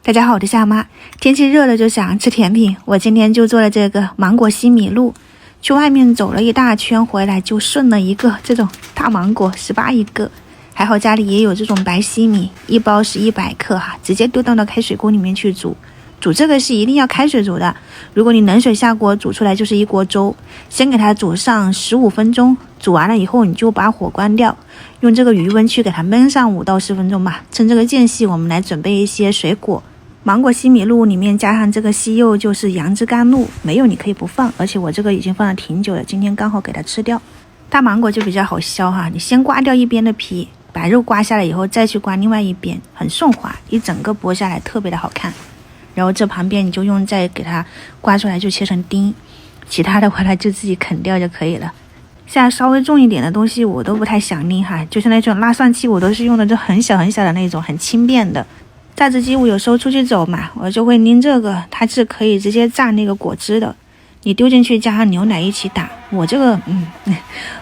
大家好，我是夏妈。天气热了就想吃甜品，我今天就做了这个芒果西米露。去外面走了一大圈回来，就顺了一个这种大芒果，18一个。还好家里也有这种白西米，一包是100克哈，直接丢到了开水锅里面去煮。煮这个是一定要开水煮的，如果你冷水下锅煮出来就是一锅粥。先给它煮上15分钟，煮完了以后你就把火关掉，用这个余温去给它焖上5到10分钟吧。趁这个间隙，我们来准备一些水果。芒果西米露里面加上这个西柚就是杨枝甘露，没有你可以不放，而且我这个已经放了挺久了，今天刚好给它吃掉。大芒果就比较好削哈，你先刮掉一边的皮，把肉刮下来以后再去刮另外一边，很顺滑，一整个剥下来特别的好看。然后这旁边你就用再给它刮出来就切成丁，其他的话它就自己啃掉就可以了。现在稍微重一点的东西我都不太想拎哈，就是那种拉蒜器我都是用的就很小很小的那种，很轻便的。榨汁机我有时候出去走嘛，我就会拎这个，它是可以直接榨那个果汁的，你丢进去加上牛奶一起打。我这个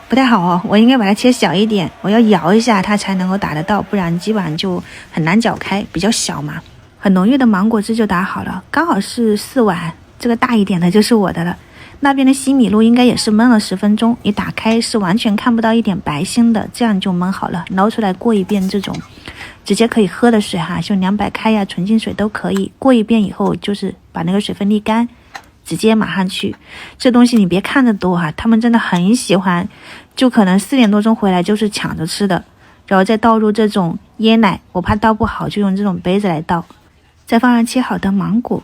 不太好哦，我应该把它切小一点，我要摇一下它才能够打得到，不然基本上就很难搅开，比较小嘛。很浓郁的芒果汁就打好了，刚好是4碗，这个大一点的就是我的了。那边的西米露应该也是焖了10分钟，一打开是完全看不到一点白星的，这样就焖好了，捞出来过一遍这种直接可以喝的水哈，就凉白开呀、纯净水都可以。过一遍以后就是把那个水分沥干，直接马上去。这东西你别看着多哈，他们真的很喜欢，就可能4点多钟回来就是抢着吃的。然后再倒入这种椰奶，我怕倒不好就用这种杯子来倒。再放上切好的芒果，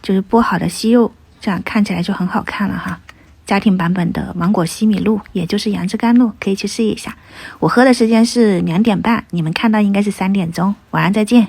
就是剥好的西柚，这样看起来就很好看了哈。家庭版本的芒果西米露，也就是杨枝甘露，可以去试一下。我喝的时间是2点半，你们看到应该是3点钟。晚上再见。